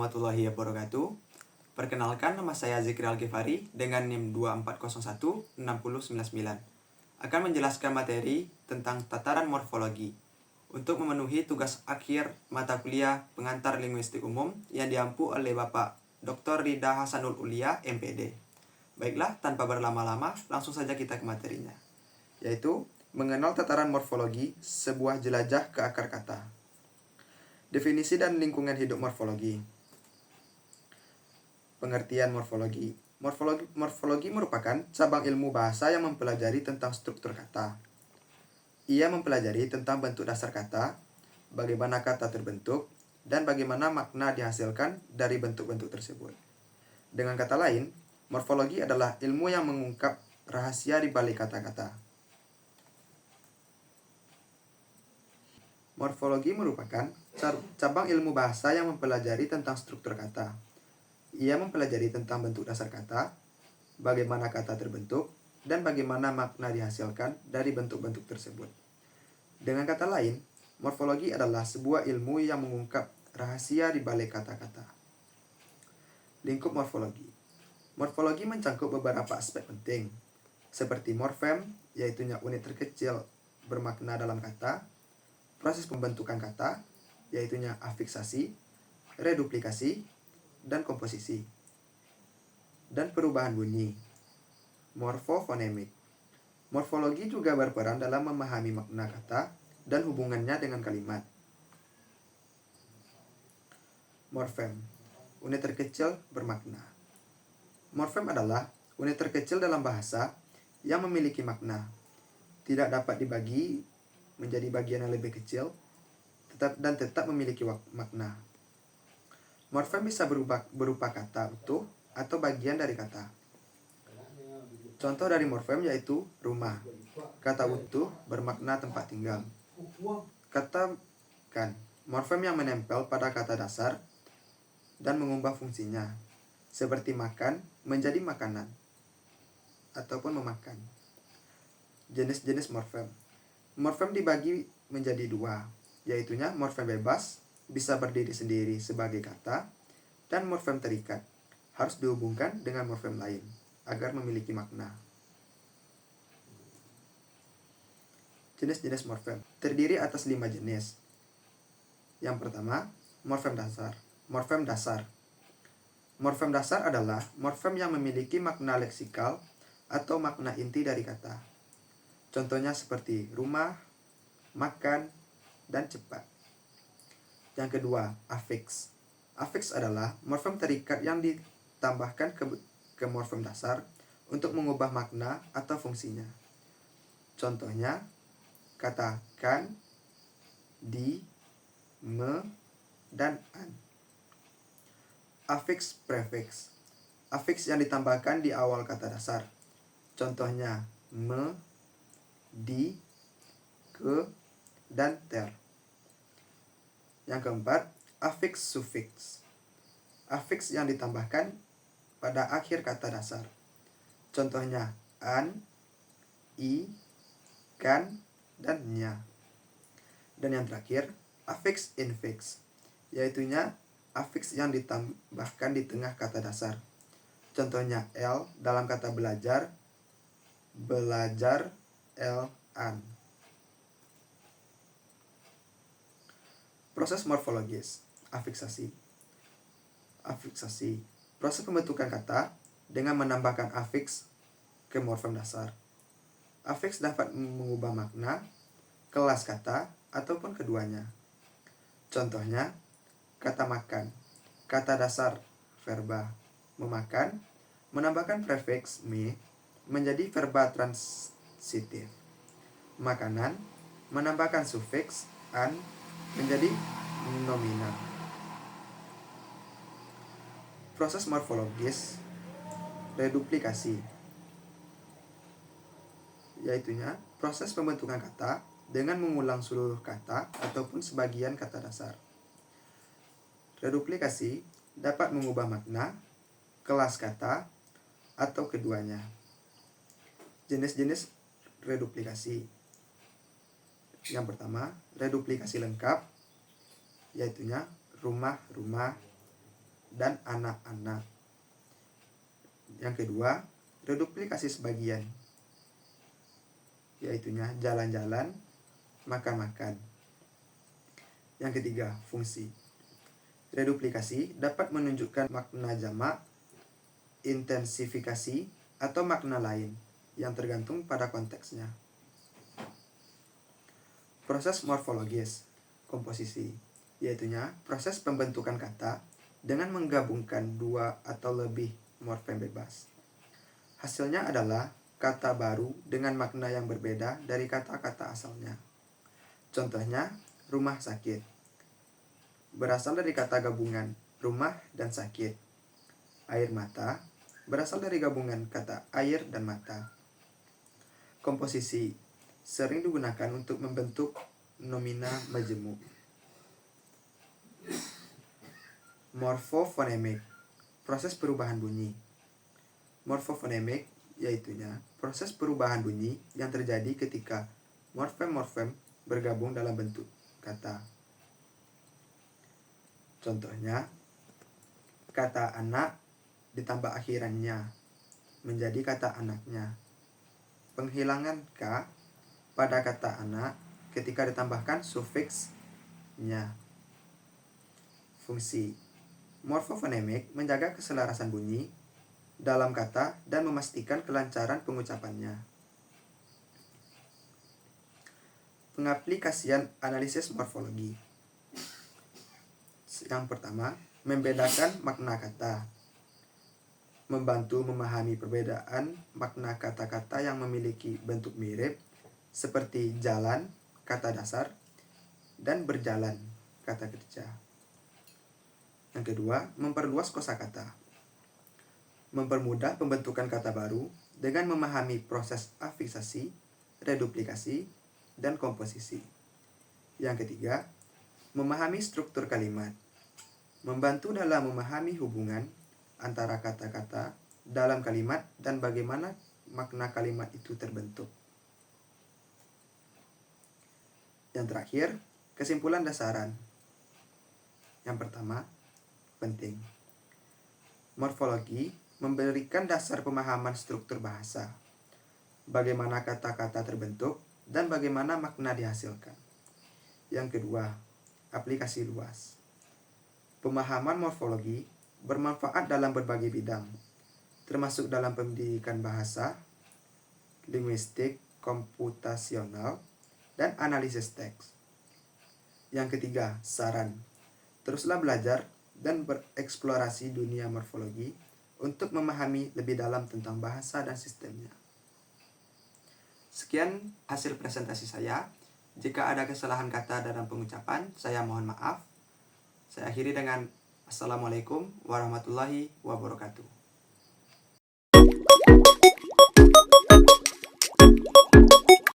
warahmatullahi wabarakatuh. Perkenalkan, nama saya Zikri Al-Ghifari dengan NIM 24016099. Akan menjelaskan materi tentang tataran morfologi untuk memenuhi tugas akhir mata kuliah pengantar linguistik umum yang diampu oleh Bapak Dr. Rida Hasanul Ulia, MPD. Baiklah, tanpa berlama-lama, langsung saja kita ke materinya, yaitu mengenal tataran morfologi, sebuah jelajah ke akar kata. Definisi dan lingkungan hidup morfologi. Pengertian morfologi. Morfologi merupakan cabang ilmu bahasa yang mempelajari tentang struktur kata. Ia mempelajari tentang bentuk dasar kata, bagaimana kata terbentuk, dan bagaimana makna dihasilkan dari bentuk-bentuk tersebut. Dengan kata lain, morfologi adalah ilmu yang mengungkap rahasia di balik kata-kata. Morfologi merupakan cabang ilmu bahasa yang mempelajari tentang struktur kata. Ia mempelajari tentang bentuk dasar kata, bagaimana kata terbentuk, dan bagaimana makna dihasilkan dari bentuk-bentuk tersebut. Dengan kata lain, morfologi adalah sebuah ilmu yang mengungkap rahasia di balik kata-kata. Lingkup morfologi. Morfologi mencakup beberapa aspek penting, seperti morfem, yaitu unit terkecil bermakna dalam kata, proses pembentukan kata, yaitu afiksasi, reduplikasi, dan komposisi, dan perubahan bunyi. Morfofonemik. Morfologi juga berperan dalam memahami makna kata dan hubungannya dengan kalimat. Morfem, unit terkecil bermakna. Morfem adalah unit terkecil dalam bahasa yang memiliki makna, tidak dapat dibagi menjadi bagian yang lebih kecil, tetap memiliki makna. Morfem bisa berupa kata utuh atau bagian dari kata. Contoh dari morfem yaitu rumah. Kata utuh bermakna tempat tinggal. Katakan, morfem yang menempel pada kata dasar dan mengubah fungsinya, seperti makan menjadi makanan, ataupun memakan. Jenis-jenis morfem. Morfem dibagi menjadi dua, yaitu morfem bebas, bisa berdiri sendiri sebagai kata, dan morfem terikat, harus dihubungkan dengan morfem lain, agar memiliki makna. Jenis-jenis morfem terdiri atas 5 jenis. Yang pertama, morfem dasar. Morfem dasar. Morfem dasar adalah morfem yang memiliki makna leksikal atau makna inti dari kata. Contohnya seperti rumah, makan, dan cepat. Yang kedua, afiks. Afiks adalah morfem terikat yang ditambahkan ke morfem dasar untuk mengubah makna atau fungsinya. Contohnya, kata kan, di, me, dan an. Afiks prefiks. Afiks yang ditambahkan di awal kata dasar. Contohnya, me, di, ke, dan ter. Yang keempat, afiks sufiks. Afiks yang ditambahkan pada akhir kata dasar. Contohnya, an, i, kan, dan nya. Dan yang terakhir, afiks infiks, yaitu afiks yang ditambahkan di tengah kata dasar. Contohnya, l dalam kata belajar, belajar, l-an. Proses morfologis. Afiksasi. Afiksasi. Proses pembentukan kata dengan menambahkan afiks ke morfem dasar. Afiks dapat mengubah makna, kelas kata, ataupun keduanya. Contohnya, kata makan. Kata dasar verba memakan, menambahkan prefiks me menjadi verba transitif. Makanan, menambahkan sufiks an menjadi nominal. Proses morfologis reduplikasi, yaitu proses pembentukan kata dengan mengulang seluruh kata ataupun sebagian kata dasar. Reduplikasi dapat mengubah makna, kelas kata, atau keduanya. Jenis-jenis reduplikasi. Yang pertama, reduplikasi lengkap, yaitu rumah-rumah, dan anak-anak. Yang kedua, reduplikasi sebagian, yaitunya jalan-jalan, makan-makan. Yang ketiga, fungsi. Reduplikasi dapat menunjukkan makna jamak, intensifikasi, atau makna lain yang tergantung pada konteksnya. Proses morfologis, komposisi, yaitunya proses pembentukan kata dengan menggabungkan dua atau lebih morfem bebas. Hasilnya adalah kata baru dengan makna yang berbeda dari kata-kata asalnya. Contohnya, rumah sakit berasal dari kata gabungan rumah dan sakit. Air mata berasal dari gabungan kata air dan mata. Komposisi sering digunakan untuk membentuk nomina majemuk. Morfofonemik, proses perubahan bunyi. Morfofonemik yaitunya proses perubahan bunyi yang terjadi ketika morfem-morfem bergabung dalam bentuk kata. Contohnya, kata anak ditambah akhirannya menjadi kata anaknya. Penghilangan K pada kata anak ketika ditambahkan sufiks nya. Fungsi. Morfofonemik menjaga keselarasan bunyi dalam kata dan memastikan kelancaran pengucapannya. Pengaplikasian analisis morfologi. Yang pertama, membedakan makna kata. Membantu memahami perbedaan makna kata-kata yang memiliki bentuk mirip seperti jalan, kata dasar, dan berjalan, kata kerja. Yang kedua, memperluas kosakata. Mempermudah pembentukan kata baru dengan memahami proses afiksasi, reduplikasi, dan komposisi. Yang ketiga, memahami struktur kalimat. Membantu dalam memahami hubungan antara kata-kata dalam kalimat dan bagaimana makna kalimat itu terbentuk. Yang terakhir, kesimpulan dasaran. Yang pertama, penting. Morfologi memberikan dasar pemahaman struktur bahasa, bagaimana kata-kata terbentuk, dan bagaimana makna dihasilkan. Yang kedua, aplikasi luas. Pemahaman morfologi bermanfaat dalam berbagai bidang, termasuk dalam pendidikan bahasa, linguistik, komputasional, dan analisis teks. Yang ketiga, saran. Teruslah belajar dan bereksplorasi dunia morfologi untuk memahami lebih dalam tentang bahasa dan sistemnya. Sekian hasil presentasi saya. Jika ada kesalahan kata dalam pengucapan, saya mohon maaf. Saya akhiri dengan Assalamualaikum warahmatullahi wabarakatuh.